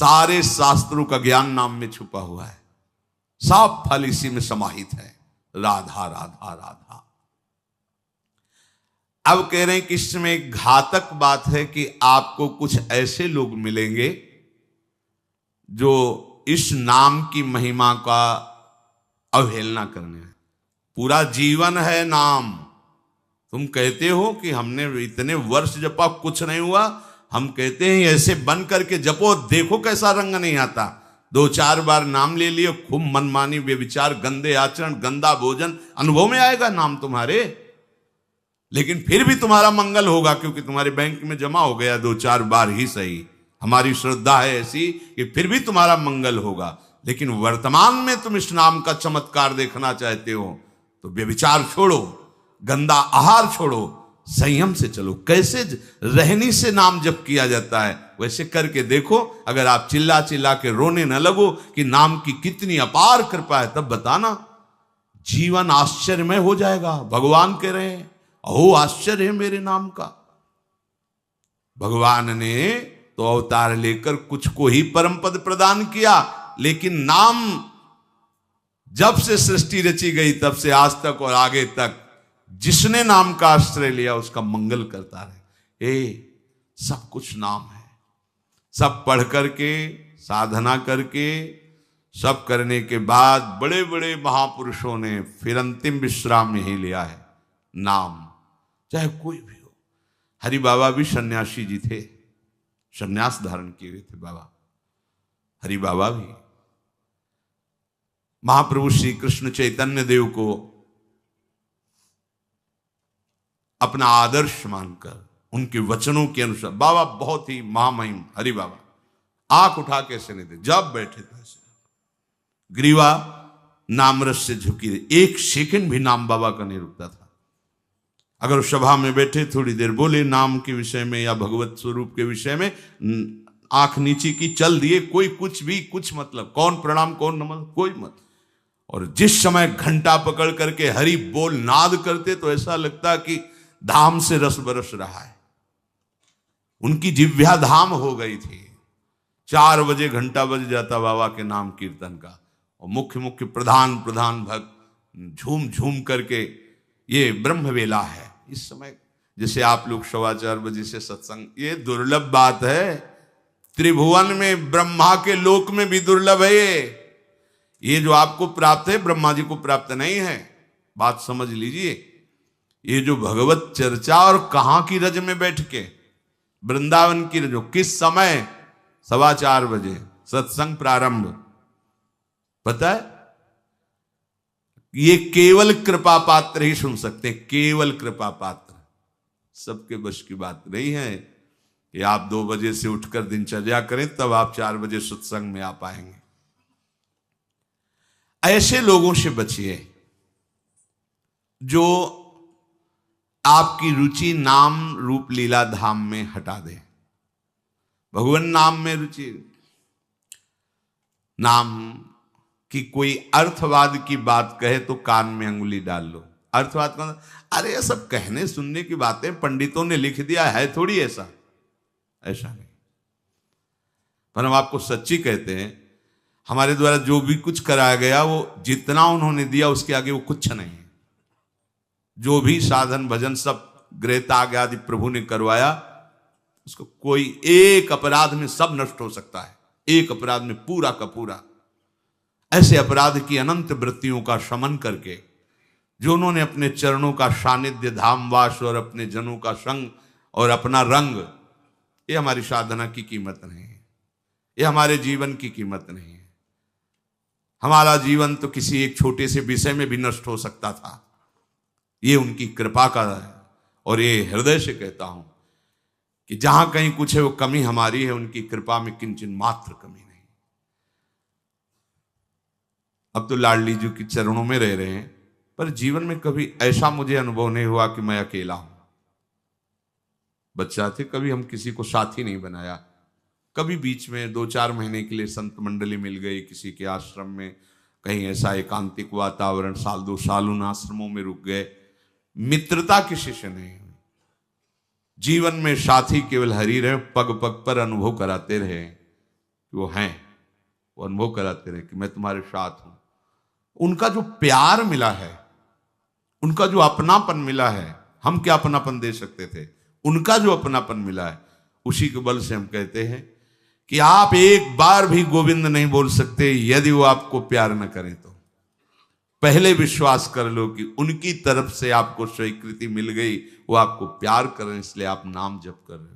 सारे शास्त्रों का ज्ञान नाम में छुपा हुआ है, सब फल इसी में समाहित है। राधा राधा राधा। अब कह रहे हैं कि इसमें घातक बात है कि आपको कुछ ऐसे लोग मिलेंगे जो इस नाम की महिमा का अवहेलना करने हैं। पूरा जीवन है नाम। तुम कहते हो कि हमने इतने वर्ष जपा, कुछ नहीं हुआ। हम कहते हैं ऐसे बन करके जपो, देखो कैसा रंग नहीं आता। 2-4 बार नाम ले लियो, खूब मनमानी व्यभिचार, गंदे आचरण, गंदा भोजन अनुभव में आएगा नाम तुम्हारे, लेकिन फिर भी तुम्हारा मंगल होगा, क्योंकि तुम्हारे बैंक में जमा हो गया 2-4 बार ही सही। हमारी श्रद्धा है ऐसी कि फिर भी तुम्हारा मंगल होगा। लेकिन वर्तमान में तुम इस नाम का चमत्कार देखना चाहते हो तो व्यभिचार छोड़ो, गंदा आहार छोड़ो, संयम से चलो। कैसे रहनी से नाम जप किया जाता है वैसे करके देखो। अगर आप चिल्ला चिल्ला के रोने न लगो कि नाम की कितनी अपार कृपा है, तब बताना, जीवन आश्चर्यमय हो जाएगा। भगवान कह रहे हैं अहो आश्चर्य है मेरे नाम का। भगवान ने तो अवतार लेकर कुछ को ही परम पद प्रदान किया, लेकिन नाम जब से सृष्टि रची गई तब से आज तक और आगे तक जिसने नाम का आश्रय लिया उसका मंगल करता रहे। सब कुछ नाम है। सब पढ़ करके, साधना करके, सब करने के बाद बड़े बड़े महापुरुषों ने फिर अंतिम विश्राम यही लिया है, नाम। चाहे कोई भी हो। हरि बाबा भी सन्यासी जी थे, सन्यास धारण किए हुए थे बाबा। हरि बाबा भी महाप्रभु श्री कृष्ण चैतन्य देव को अपना आदर्श मानकर उनके वचनों के अनुसार, बाबा बहुत ही महामहिम हरि बाबा आंख उठा के ऐसे नहीं थे, जब बैठे थे ऐसे ग्रीवा नामरस से झुकी रही। 1 सेकंड भी नाम बाबा का नहीं रुकता था। अगर सभा में बैठे थोड़ी देर बोले नाम के विषय में या भगवत स्वरूप के विषय में, आंख नीचे की, चल दिए, कोई कुछ भी कुछ मतलब, कौन प्रणाम कौन नमन कोई मत। और जिस समय घंटा पकड़ करके हरि बोल नाद करते तो ऐसा लगता कि धाम से रस बरस रहा है। उनकी जिह्वा धाम हो गई थी। 4 बजे घंटा बज जाता बाबा के नाम कीर्तन का, और मुख्य मुख्य प्रधान भक्त झूम झूम करके, ये ब्रह्म वेला है इस समय। जैसे आप लोग 4:15 बजे से सत्संग, ये दुर्लभ बात है। त्रिभुवन में ब्रह्मा के लोक में भी दुर्लभ है ये जो आपको प्राप्त है, ब्रह्मा जी को प्राप्त नहीं है। बात समझ लीजिए। ये जो भगवत चर्चा, और कहां की रज में बैठ के, वृंदावन की रज, किस समय 4:15 बजे सत्संग प्रारंभ, पता है? ये केवल कृपा पात्र ही सुन सकते हैं, केवल कृपा पात्र। सबके बश की बात नहीं है कि आप 2 बजे से उठकर दिनचर्या करें तब आप 4 बजे सत्संग में आ पाएंगे। ऐसे लोगों से बचिए जो आपकी रुचि नाम रूप लीला धाम में हटा दे। भगवान नाम में रुचि, नाम की कोई अर्थवाद की बात कहे तो कान में अंगुली डाल लो। अर्थवाद का, अरे ये सब कहने सुनने की बातें पंडितों ने लिख दिया है, थोड़ी ऐसा नहीं। पर हम आपको सच्ची कहते हैं, हमारे द्वारा जो भी कुछ कराया गया वो जितना उन्होंने दिया उसके आगे वो कुछ नहीं है। जो भी साधन भजन सब गृह त्याग आदि प्रभु ने करवाया, उसको कोई एक अपराध में सब नष्ट हो सकता है, एक अपराध में पूरा का पूरा। ऐसे अपराध की अनंत वृत्तियों का शमन करके जो उन्होंने अपने चरणों का सानिध्य, धामवास और अपने जनों का संग और अपना रंग, ये हमारी साधना की कीमत नहीं है, ये हमारे जीवन की कीमत नहीं है। हमारा जीवन तो किसी एक छोटे से विषय में भी नष्ट हो सकता था, ये उनकी कृपा का है। और ये हृदय से कहता हूं कि जहां कहीं कुछ है वो कमी हमारी है, उनकी कृपा में किंचन मात्र कमी नहीं। अब तो लाडली जी के चरणों में रह रहे हैं, पर जीवन में कभी ऐसा मुझे अनुभव नहीं हुआ कि मैं अकेला हूं। बच्चा थे, कभी हम किसी को साथी नहीं बनाया। कभी बीच में 2-4 महीने के लिए संत मंडली मिल गई किसी के आश्रम में, कहीं ऐसा एकांतिक वातावरण, 1-2 साल उन आश्रमों में रुक गए। मित्रता किसी से नहीं हुई। जीवन में साथी केवल हरि रहे, पग पग पर अनुभव कराते रहे कि वो हैं, वो अनुभव कराते रहे कि मैं तुम्हारे साथ हूं। उनका जो प्यार मिला है, उनका जो अपनापन मिला है, हम क्या अपनापन दे सकते थे, उनका जो अपनापन मिला है, उसी के बल से हम कहते हैं कि आप एक बार भी गोविंद नहीं बोल सकते यदि वो आपको प्यार न करें तो। पहले विश्वास कर लो कि उनकी तरफ से आपको स्वीकृति मिल गई, वो आपको प्यार कर रहे हैं, इसलिए आप नाम जप कर रहे हो।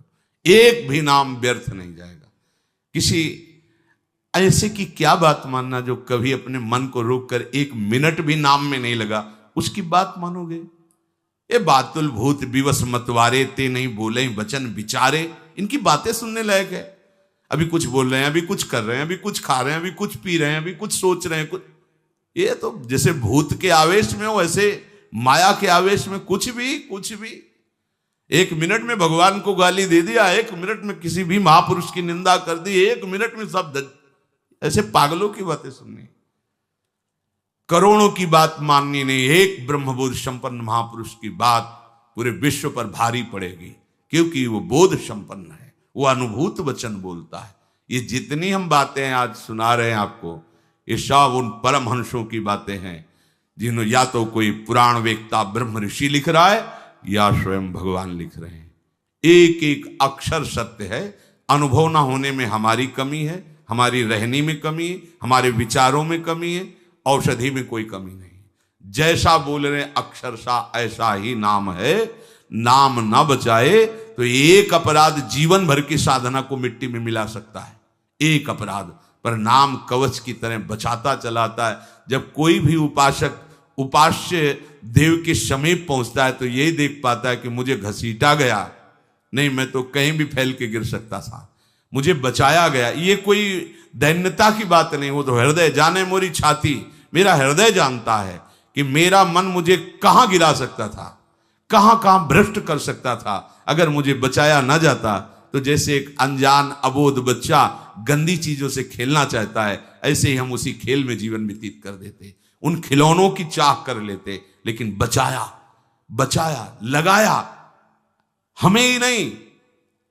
एक भी नाम व्यर्थ नहीं जाएगा। किसी ऐसे की क्या बात मानना जो कभी अपने मन को रोककर एक मिनट भी नाम में नहीं लगा, उसकी बात मानोगे? ये बातुल भूत विवश मतवारे ते नहीं बोले वचन विचारे, इनकी बातें सुनने लायक है। अभी कुछ बोल रहे हैं, अभी कुछ कर रहे हैं, अभी कुछ खा रहे हैं, अभी कुछ पी रहे हैं, अभी कुछ सोच रहे हैं, कुछ। ये तो जैसे भूत के आवेश में हो, ऐसे माया के आवेश में कुछ भी। एक मिनट में भगवान को गाली दे दिया, एक मिनट में किसी भी महापुरुष की निंदा कर दी, एक मिनट में सब ऐसे पागलों की बातें सुननी, करोड़ों की बात माननी नहीं, एक ब्रह्मबोध संपन्न महापुरुष की बात पूरे विश्व पर भारी पड़ेगी, क्योंकि वो बोध संपन्न है, वो अनुभूत वचन बोलता है। ये जितनी हम बातें आज सुना रहे हैं आपको, ये सब उन परमहंसों की बातें हैं जिन्होंने या तो कोई पुराण वेत्ता ब्रह्म ऋषि लिख रहा है या स्वयं भगवान लिख रहे हैं। एक एक अक्षर सत्य है। अनुभव ना होने में हमारी कमी है, हमारी रहनी में कमी है, हमारे विचारों में कमी है, औषधि में कोई कमी नहीं। जैसा बोल रहे अक्षरशा ऐसा ही नाम है। नाम ना बचाए तो एक अपराध जीवन भर की साधना को मिट्टी में मिला सकता है, एक अपराध, पर नाम कवच की तरह बचाता चलाता है। जब कोई भी उपासक उपास्य देव के समीप पहुंचता है तो यही देख पाता है कि मुझे घसीटा गया नहीं, मैं तो कहीं भी फैल के गिर सकता था, मुझे बचाया गया। ये कोई दैन्यता की बात नहीं, वो तो हृदय जाने मोरी छाती, मेरा हृदय जानता है कि मेरा मन मुझे कहां गिरा सकता था, कहां कहां भ्रष्ट कर सकता था। अगर मुझे बचाया ना जाता तो जैसे एक अनजान अबोध बच्चा गंदी चीजों से खेलना चाहता है, ऐसे ही हम उसी खेल में जीवन व्यतीत कर देते, उन खिलौनों की चाह कर लेते। लेकिन बचाया लगाया, हमें ही नहीं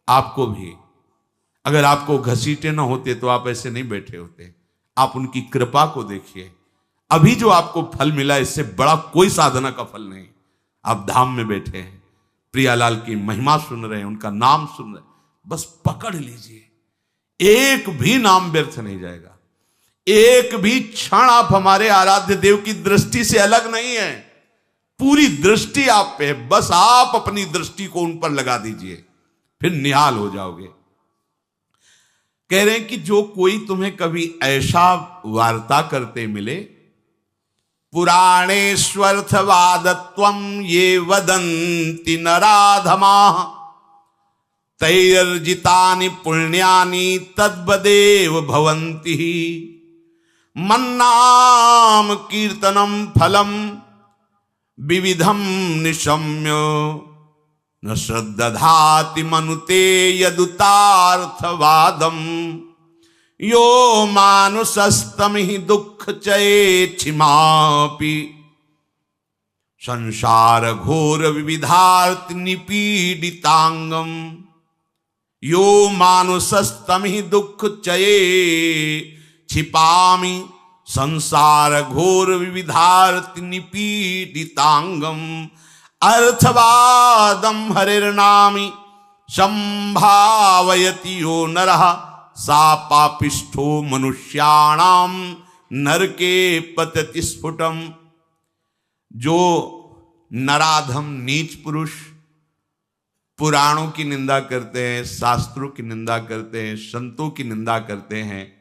आपको भी। अगर आपको घसीटे ना होते तो आप ऐसे नहीं बैठे होते। आप उनकी कृपा को देखिए। अभी जो आपको फल मिला, इससे बड़ा कोई साधना का फल नहीं। आप धाम में बैठे हैं, प्रियालाल की महिमा सुन रहे हैं, उनका नाम सुन रहे हैं, बस पकड़ लीजिए, एक भी नाम व्यर्थ नहीं जाएगा। एक भी क्षण आप हमारे आराध्य देव की दृष्टि से अलग नहीं है। पूरी दृष्टि आप पे है, बस आप अपनी दृष्टि को उन पर लगा दीजिए, फिर निहाल हो जाओगे। कह रहे हैं कि जो कोई तुम्हें कभी ऐसा वार्ता करते मिले, पुराणेष्वर्थवादत्वं ये वदन्ति नराधमाः तैर्जितानि पुण्यानि तद्वदेव भवन्ति। मन्नाम कीर्तनम फलम विविधम निशम्य न श्रद्धाति मनुते यदुतार्थवादम। यो मानुषस्तमिहि दुःख चेच्छिमापि संसार घोर विविधार्थ निपीडितांगम। यो मानुषस्तमिहि दुःख चये छिपामि संसार घोर विविधार्थ निपीडितांगम। अर्थवादम हरिर्नामि संभावयति यो नरः सा पापिष्ठो मनुष्याणाम नरके पतति स्फुटम। जो नराधम नीच पुरुष पुराणों की निंदा करते हैं, शास्त्रों की निंदा करते हैं, संतों की निंदा करते हैं,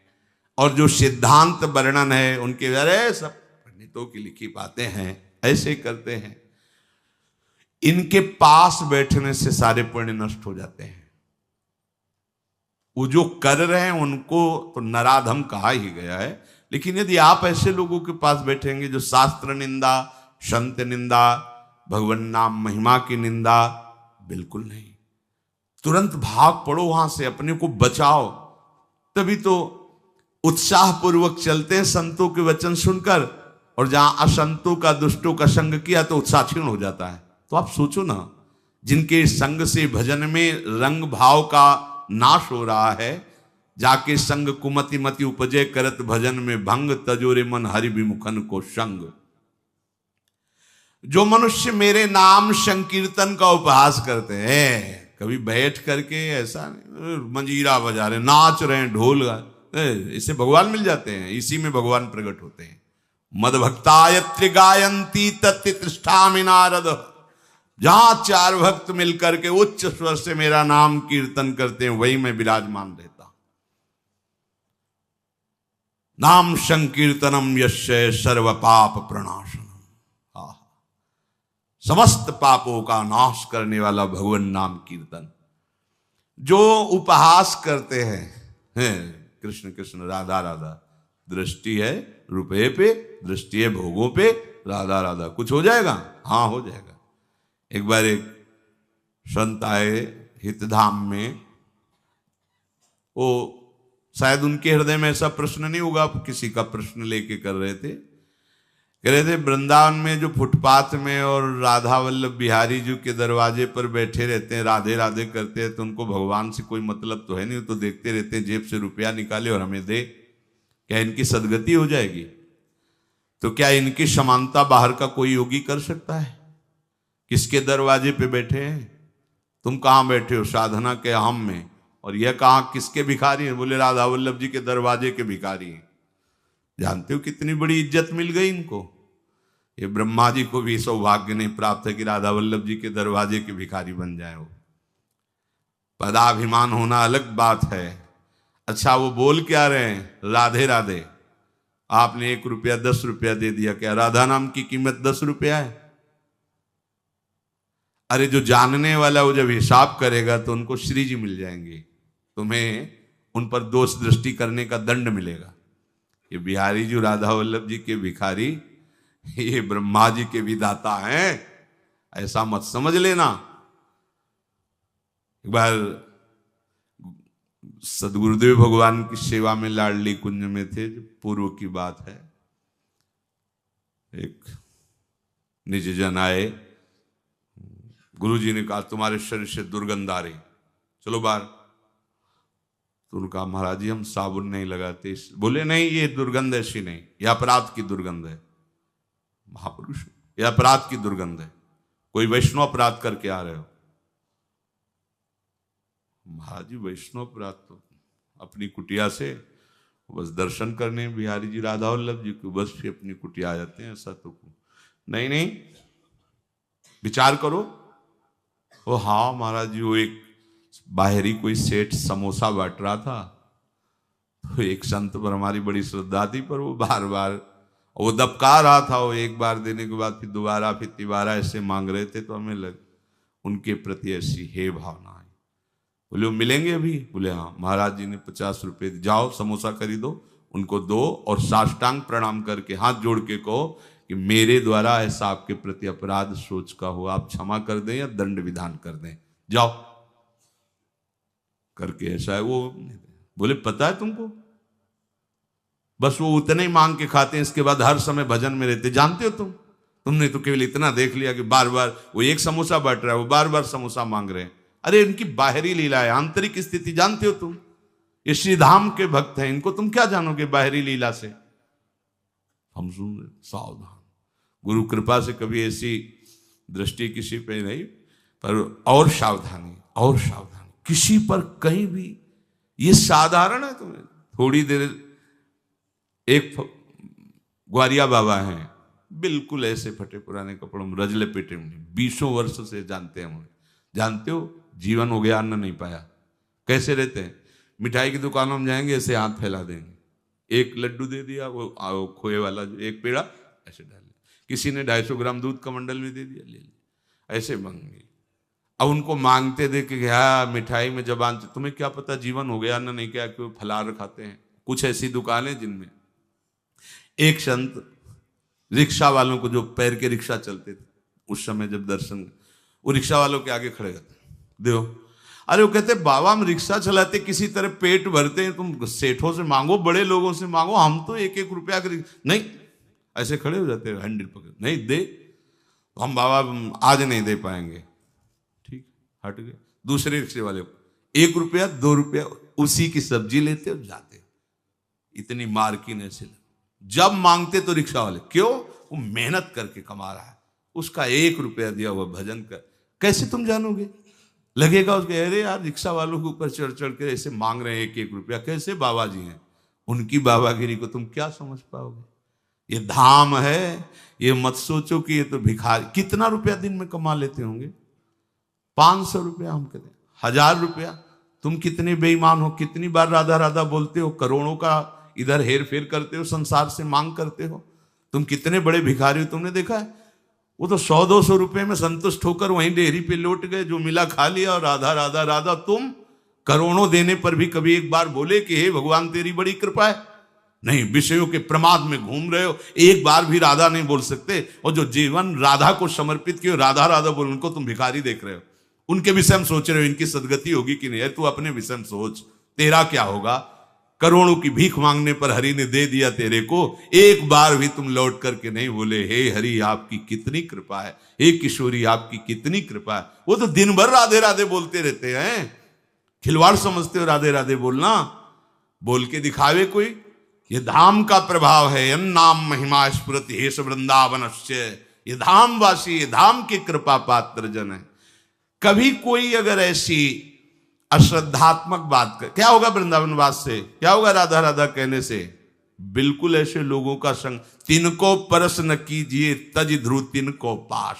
और जो सिद्धांत वर्णन है उनके अरे सब पंडितों की लिखी बातें हैं, ऐसे करते हैं, इनके पास बैठने से सारे पुण्य नष्ट हो जाते हैं। वो जो कर रहे हैं उनको तो नराधम कहा ही गया है। लेकिन यदि आप ऐसे लोगों के पास बैठेंगे जो शास्त्र निंदा, संत निंदा, भगवान नाम महिमा की निंदा, बिल्कुल नहीं। तुरंत भाग पड़ो वहां से, अपने को बचाओ। तभी तो उत्साह पूर्वक चलते हैं संतों के वचन सुनकर, और जहां असंतों का, दुष्टों का संग किया तो उत्साह क्षीण हो जाता है। तो आप सोचो ना, जिनके संग से भजन में रंग भाव का नाश हो रहा है, जाके संग कुमति मति उपजे करत भजन में भंग तजोरे मन हरि विमुखन को संग। जो मनुष्य मेरे नाम संकीर्तन का उपहास करते हैं, कभी बैठ करके ऐसा नहीं मंजीरा बजा रहे, नाच रहे हैं, ढोल इससे भगवान मिल जाते हैं, इसी में भगवान प्रकट होते हैं। मद भक्तायत्र गायंती तत्तिष्ठामि नारद। जहां चार भक्त मिलकर के उच्च स्वर से मेरा नाम कीर्तन करते हैं, वही मैं विराजमान रहता। नाम संकीर्तनम यस्य सर्व पाप प्रणाशनम। समस्त पापों का नाश करने वाला भगवान नाम कीर्तन। जो उपहास करते हैं कृष्ण कृष्ण राधा राधा, दृष्टि है रुपये पे, दृष्टि है भोगों पे, राधा राधा, कुछ हो जाएगा? हाँ हो जाएगा। एक बार एक संत आए हितधाम में, वो शायद उनके हृदय में ऐसा प्रश्न नहीं होगा, किसी का प्रश्न लेके कर रहे थे। कह रहे थे वृंदावन में जो फुटपाथ में और राधा वल्लभ बिहारी जी के दरवाजे पर बैठे रहते हैं, राधे राधे करते हैं, तो उनको भगवान से कोई मतलब तो है नहीं, तो देखते रहते हैं जेब से रुपया निकाले और हमें दे, क्या इनकी सदगति हो जाएगी? तो क्या इनकी समानता बाहर का कोई योगी कर सकता है? किसके दरवाजे पे बैठे हैं? तुम कहाँ बैठे हो? साधना के हम में। और यह कहाँ किसके भिखारी हैं? बोले राधा वल्लभ जी के दरवाजे के भिखारी हैं। जानते हो कितनी बड़ी इज्जत मिल गई इनको। ये ब्रह्मा जी को भी सौभाग्य नहीं प्राप्त है कि राधा वल्लभ जी के दरवाजे के भिखारी बन जाए। वो पदाभिमान होना अलग बात है। अच्छा वो बोल क्या रहे हैं? राधे राधे। आपने 1 रुपया 10 रुपया दे दिया, क्या राधा नाम की कीमत 10 रुपया है? अरे जो जानने वाला वो जब हिसाब करेगा तो उनको श्री जी मिल जाएंगे, तुम्हें उन पर दोष दृष्टि करने का दंड मिलेगा। ये बिहारी जी राधा वल्लभ जी के भिखारी, ये ब्रह्मा जी के विधाता हैं, ऐसा मत समझ लेना। एक बार सदगुरुदेव भगवान की सेवा में लाडली कुंज में थे, पूर्व की बात है। एक निज जन आए, गुरुजी ने कहा तुम्हारे शरीर से दुर्गंध आ रही, चलो बाहर। तो उनका महाराज जी हम साबुन नहीं लगाते। बोले नहीं ये दुर्गंध ऐसी नहीं, यह अपराध की दुर्गंध है। महापुरुष, यह अपराध की दुर्गंध है, कोई वैष्णव अपराध करके आ रहे हो। महाराज जी वैष्णव अपराध तो अपनी कुटिया से बस दर्शन करने बिहारी जी राधा वल्लभ जी को बस फिर अपनी कुटिया आ जाते हैं, ऐसा तो नहीं। नहीं विचार करो। ओ हाँ महाराज जी, वो एक बाहरी कोई सेठ समोसा बांट रहा था, तो एक संत पर हमारी बड़ी श्रद्धा थी, पर वो बार बार वो दबका रहा था। वो एक बार देने के बाद फिर दोबारा फिर तिबारा ऐसे मांग रहे थे, तो हमें लग उनके प्रति ऐसी हे भावना आई। बोले वो मिलेंगे अभी? बोले हाँ। महाराज जी ने 50 रुपये, जाओ समोसा खरीदो, उनको दो और साष्टांग प्रणाम करके हाथ जोड़ के कहो कि मेरे द्वारा ऐसा आपके प्रति अपराध सोच का हो, आप क्षमा कर दें या दंड विधान कर दें, जाओ करके ऐसा है। वो बोले पता है तुमको, बस वो उतने ही मांग के खाते हैं, इसके बाद हर समय भजन में रहते। जानते हो तुमने तो केवल इतना देख लिया कि बार बार वो एक समोसा बांट रहा है, वो बार बार समोसा मांग रहे हैं। अरे इनकी बाहरी लीला है, आंतरिक स्थिति जानते हो तुम? ये श्रीधाम के भक्त हैं, इनको तुम क्या जानोगे बाहरी लीला से? हम सुन रहे, सावधान। गुरु कृपा से कभी ऐसी दृष्टि किसी पे नहीं, पर और सावधानी, और सावधानी किसी पर कहीं भी। ये साधारण है तुम्हें थोड़ी देर। एक ग्वारिया बाबा हैं, बिल्कुल ऐसे फटे पुराने कपड़ों में, रजले पेटे में, 20 वर्ष से जानते हैं हमें। जानते हो जीवन हो गया, अन्न नहीं पाया, कैसे रहते हैं? मिठाई की दुकानों में जाएंगे, ऐसे हाथ फैला देंगे, एक लड्डू दे दिया, वो खोए वाला एक पेड़ा ऐसे डाल, किसी ने 250 ग्राम दूध का मंडल भी दे दिया, ले लिया, ऐसे मांगे। अब उनको मांगते देखे कि हाँ मिठाई में जबान, तुम्हें क्या पता जीवन हो गया अन्न नहीं, क्या क्यों फलार खाते हैं। कुछ ऐसी दुकानें जिनमें एक संत रिक्शा वालों को, जो पैर के रिक्शा चलते थे उस समय, जब दर्शन, वो रिक्शा वालों के आगे खड़े रहते, देखो। अरे वो कहते बाबा हम रिक्शा चलाते किसी तरह पेट भरते हैं, तुम सेठों से मांगो, बड़े लोगों से मांगो, हम तो 1-1 रुपया नहीं। ऐसे खड़े हो जाते, हैंडल पकड़, नहीं दे तो हम बाबा आज नहीं दे पाएंगे। ठीक, हट गए। दूसरे रिक्शे वाले को 1 रुपया 2 रुपया उसी की सब्जी लेते हो जाते हो। इतनी मार्किन ऐसे जब मांगते तो रिक्शा वाले, क्यों? वो मेहनत करके कमा रहा है, उसका 1 रुपया दिया हुआ भजन कर। कैसे तुम जानोगे? लगेगा उसके, अरे यार रिक्शा वालों के ऊपर चढ़ चढ़ के ऐसे मांग रहे हैं 1-1 रुपया, कैसे बाबा जी हैं? उनकी बाबागिरी को तुम क्या समझ पाओगे? ये धाम है, ये मत सोचो कि ये तो भिखारी। कितना रुपया दिन में कमा लेते होंगे? 500 रुपया, हम कहते हैं 1000 रुपया। तुम कितने बेईमान हो, कितनी बार राधा राधा बोलते हो, करोड़ों का इधर हेर फेर करते हो, संसार से मांग करते हो। तुम कितने बड़े भिखारी हो, तुमने देखा है? वो तो 100-200 रुपए में संतुष्ट होकर वहीं डेयरी पे लौट गए, जो मिला खा लिया और राधा राधा राधा। तुम करोड़ों देने पर भी कभी एक बार बोले कि हे भगवान तेरी बड़ी कृपा है? नहीं, विषयों के प्रमाद में घूम रहे हो, एक बार भी राधा नहीं बोल सकते। और जो जीवन राधा को समर्पित किए राधा राधा बोल, उनको तुम भिखारी देख रहे हो। उनके विषय में सोच रहे हो इनकी सदगति होगी कि नहीं। तू अपने विषय में सोच, तेरा क्या होगा? करोड़ों की भीख मांगने पर हरि ने दे दिया तेरे को, एक बार भी तुम लौट करके नहीं बोले हे हरि आपकी कितनी कृपा है, हे किशोरी आपकी कितनी कृपा है। वो तो दिन भर राधे राधे बोलते रहते हैं। खिलवाड़ समझते हो राधे राधे बोलना? बोल के दिखावे कोई? ये धाम का प्रभाव है। यन नाम महिमा स्फुरति हेश वृंदावनस्य। ये धामवासी, ये धाम की कृपा पात्र जन है। कभी कोई अगर ऐसी अश्रद्धात्मक बात कर, क्या होगा वृंदावनवास से? क्या होगा राधा राधा कहने से? बिल्कुल ऐसे लोगों का संग। तिनको परस न कीजिए तज ध्रुव तिनको पास।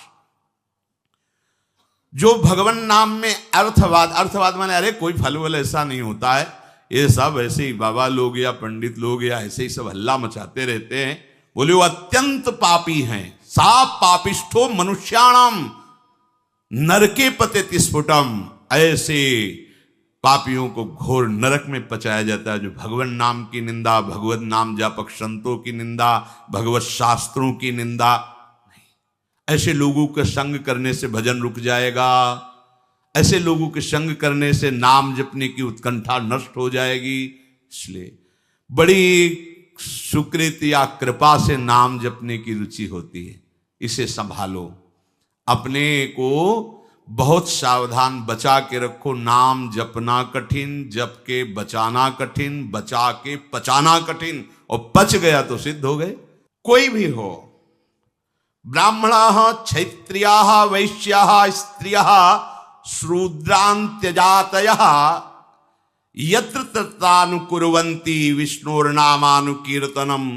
जो भगवान नाम में अर्थवाद, अर्थवाद माने अरे कोई फल वल ऐसा नहीं होता है, ये सब ऐसे ही बाबा लोग या पंडित लोग या ऐसे ही सब हल्ला मचाते रहते हैं। बोले वो अत्यंत पापी हैं। सा पापिष्ठो मनुष्याणाम नरके पतेति स्फुटम। ऐसे पापियों को घोर नरक में पचाया जाता है जो भगवान नाम की निंदा, भगवत नाम जापक संतों की निंदा, भगवत शास्त्रों की निंदा। ऐसे लोगों के संग करने से भजन रुक जाएगा। ऐसे लोगों के संग करने से नाम जपने की उत्कंठा नष्ट हो जाएगी। इसलिए बड़ी सुकृति या कृपा से नाम जपने की रुचि होती है, इसे संभालो। अपने को बहुत सावधान बचा के रखो। नाम जपना कठिन, जप के बचाना कठिन, बचा के पचाना कठिन। और पच गया तो सिद्ध हो गए। कोई भी हो, ब्राह्मणाः क्षत्रियाः वैश्याः स्त्रियः शूद्रान्त्यजातयः यत्र तत्रानुकुर्वन्ति विष्णोर्नामानुकीर्तनम्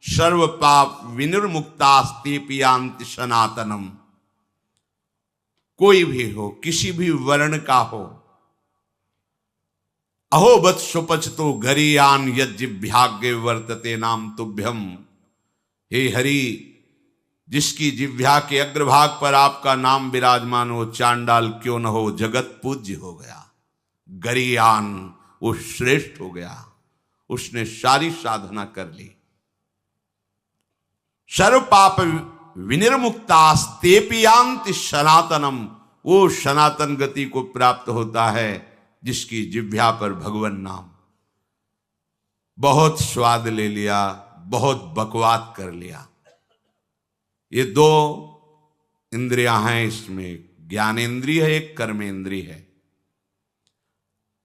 सर्व पाप विनिर्मुक्तास्तेऽपि यान्ति सनातनम्। कोई भी हो, किसी भी वर्ण का हो। अहो वत्सुपचतो घरियान यज्जिभ्याग्य वर्तते नाम तुभ्यम। हे हरि, जिसकी जिह्वा के अग्रभाग पर आपका नाम विराजमान हो, चांडाल क्यों न हो, जगत पूज्य हो गया। गरियान, वो श्रेष्ठ हो गया, उसने सारी साधना कर ली। सर्व पाप विनिर्मुक्तास्तेऽपि यान्ति सनातनम। वो सनातन गति को प्राप्त होता है जिसकी जिह्वा पर भगवान नाम। बहुत स्वाद ले लिया, बहुत बकवाद कर लिया। ये 2 इंद्रियां हैं इसमें, ज्ञानेंद्रिय है, एक कर्मेंद्रिय है।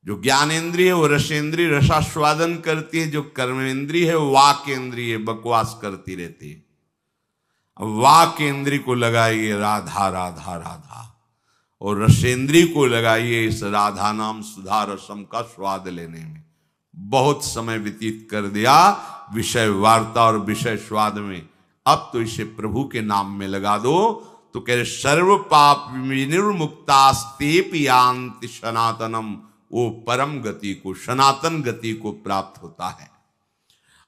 जो ज्ञानेंद्रिय है वो रसेंद्रिय, रसास्वादन करती है। जो कर्मेंद्रिय है वो वाकेंद्रिय, बकवास करती रहती है। वाक इंद्रिय को लगाइए राधा राधा राधा, और रसेंद्रिय को लगाइए इस राधा नाम सुधा रसम का स्वाद लेने में। बहुत समय व्यतीत कर दिया विषय वार्ता और विषय स्वाद में, अब तो इसे प्रभु के नाम में लगा दो। तो कह रहे सर्व पाप विनिर्मुक्तास्तेऽपि यान्ति सनातनम। वो परम गति को, सनातन गति को प्राप्त होता है।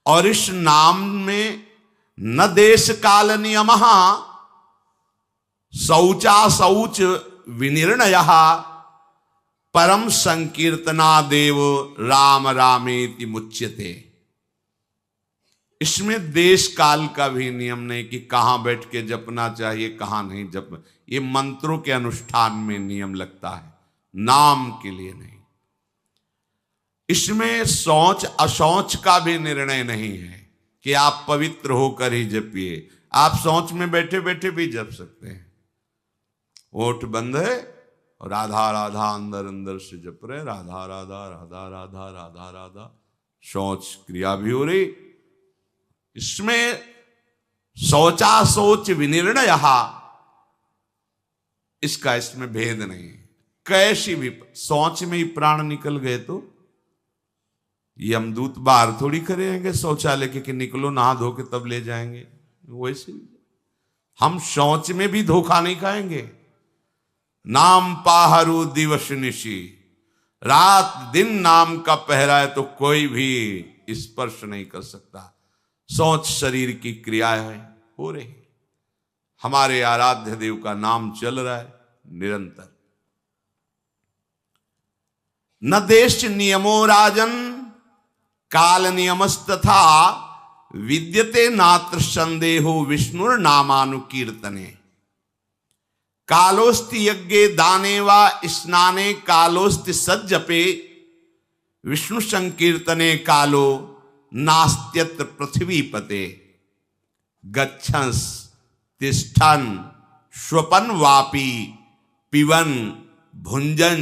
और इस नाम में न देश काल नियमः शौचा शौच विनिर्णयः परम संकीर्तना देव राम रामेति मुच्यते। इसमें देश काल का भी नियम नहीं कि कहां बैठ के जपना चाहिए, कहां नहीं जप। ये मंत्रों के अनुष्ठान में नियम लगता है, नाम के लिए नहीं। इसमें शौच अशौच का भी निर्णय नहीं है कि आप पवित्र होकर ही जपिए। आप शौच में बैठे बैठे भी जप सकते हैं। ओठ बंद है और राधा राधा अंदर अंदर से जप रहे, राधा राधा राधा राधा राधा राधा, शौच क्रिया भी हो रही। इसमें शौचा शौच विनिर्णय, इसका इसमें भेद नहीं है। कैसी भी शौच में ही प्राण निकल गए तो यमदूत बाहर थोड़ी करेंगे शौचालय के कि निकलो नहा धो के तब ले जाएंगे। वैसे हम शौच में भी धोखा नहीं खाएंगे। नाम पाहरू दिवस निशी, रात दिन नाम का पहरा है तो कोई भी स्पर्श नहीं कर सकता। शौच शरीर की क्रिया है, हो रही। हमारे आराध्य देव का नाम चल रहा है निरंतर। न देश नियमो राजन काल नियमस्तथा, विद्यते नात्र संदेहो विष्णुर नामानुकीर्तने। कालोस्ति यज्ञे दाने वा स्नाने, कालोस्ति सज्जपे, विष्णु संकीर्तने कालो नास्त्यत्र पृथ्वीपते। गच्छंस तिष्ठन स्वपन वापी, पिबन भुंजन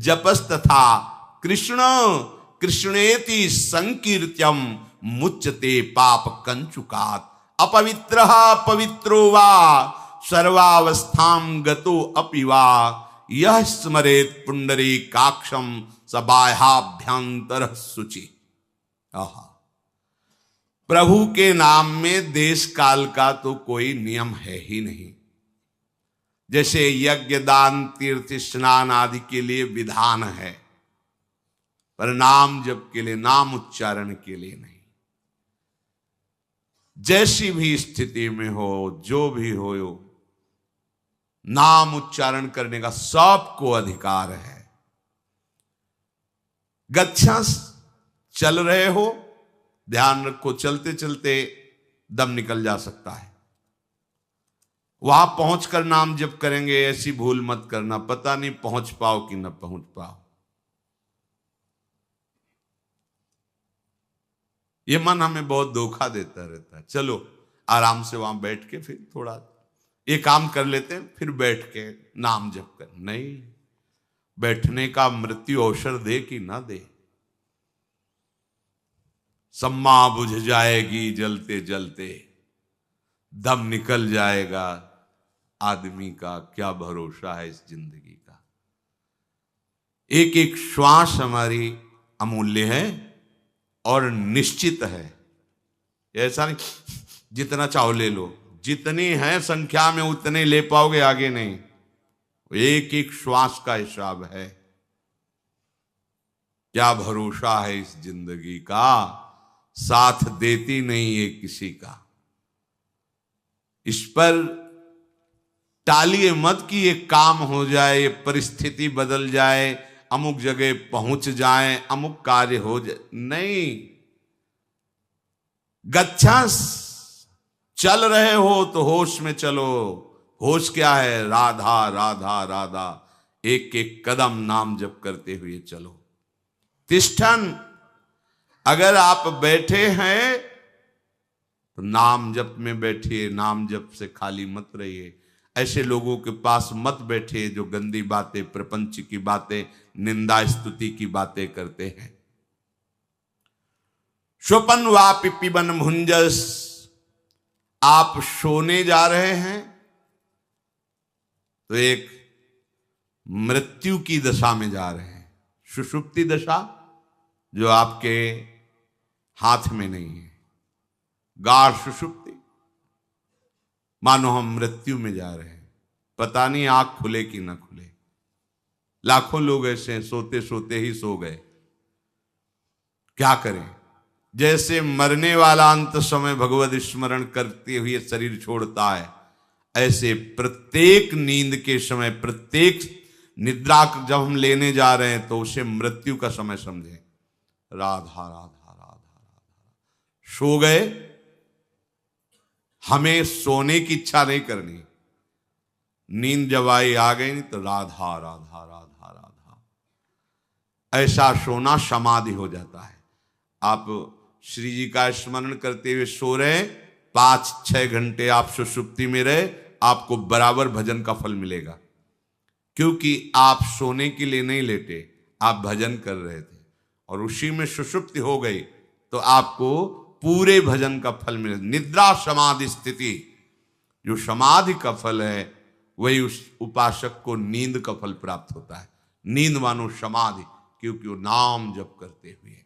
जपस्तथा, कृष्ण कृष्णेति संकीर्त्यम मुच्यते पाप कंचुकात्। अपवित्रः पवित्रो वा सर्वावस्थां गतो अपि वा, यः स्मरेत् पुंडरीकाक्षं स बाह्याभ्यंतरः शुचि। प्रभु के नाम में देश काल का तो कोई नियम है ही नहीं। जैसे यज्ञ दान तीर्थ स्नान आदि के लिए विधान है, पर नाम जप के लिए, नाम उच्चारण के लिए नहीं। जैसी भी स्थिति में हो, जो भी हो, नाम उच्चारण करने का सबको अधिकार है। गच्छंस, चल रहे हो, ध्यान रखो, चलते चलते दम निकल जा सकता है। वहां पहुंचकर नाम जप करेंगे, ऐसी भूल मत करना, पता नहीं पहुंच पाओ कि न पहुंच पाओ। ये मन हमें बहुत धोखा देता रहता है। चलो आराम से वहां बैठ के फिर थोड़ा ये काम कर लेते हैं, फिर बैठ के नाम जप कर। नहीं, बैठने का मृत्यु अवसर दे कि ना दे। सम्मा बुझ जाएगी जलते जलते, दम निकल जाएगा। आदमी का क्या भरोसा है इस जिंदगी का। एक एक श्वास हमारी अमूल्य है और निश्चित है। ऐसा नहीं जितना चाहो ले लो, जितनी है संख्या में उतने ले पाओगे, आगे नहीं। एक एक श्वास का हिसाब है। क्या भरोसा है इस जिंदगी का, साथ देती नहीं है किसी का। इस पर टालिए मत कि ये काम हो जाए, ये परिस्थिति बदल जाए, अमुक जगह पहुंच जाए, अमुक कार्य हो जाए। नहीं, गच्छंस, चल रहे हो तो होश में चलो। होश क्या है? राधा राधा राधा, एक एक कदम नाम जप करते हुए चलो। तिष्ठन, अगर आप बैठे हैं तो नाम जप में बैठिए, नाम जप से खाली मत रहिए। ऐसे लोगों के पास मत बैठिए जो गंदी बातें, प्रपंच की बातें, निंदा स्तुति की बातें करते हैं। स्वपन वापि पिबन भुंजस, आप सोने जा रहे हैं तो एक मृत्यु की दशा में जा रहे हैं। सुषुप्ति दशा जो आपके हाथ में नहीं है, गाढ़ सुषुप्ति, मानो हम मृत्यु में जा रहे हैं, पता नहीं आंख खुले कि ना खुले। लाखों लोग ऐसे हैं, सोते सोते ही सो गए। क्या करें? जैसे मरने वाला अंत समय भगवत स्मरण करते हुए शरीर छोड़ता है, ऐसे प्रत्येक नींद के समय, प्रत्येक निद्रा जब हम लेने जा रहे हैं तो उसे मृत्यु का समय समझें। राधा राधा राधा राधा, सो गए, हमें सोने की इच्छा नहीं करनी। नींद जब आई आ गई नहीं तो राधा राधा राधा राधा, ऐसा सोना समाधि हो जाता है। आप श्री जी का स्मरण करते हुए सो रहे, 5-6 घंटे आप सुषुप्ति में रहे, आपको बराबर भजन का फल मिलेगा। क्योंकि आप सोने के लिए नहीं लेटे, आप भजन कर रहे थे और उसी में सुषुप्ति हो गई तो आपको पूरे भजन का फल मिले। निद्रा समाधि स्थिति, जो समाधि का फल है वही उस उपासक को नींद का फल प्राप्त होता है। नींद मानो समाधि, क्योंकि वो नाम जप करते हुए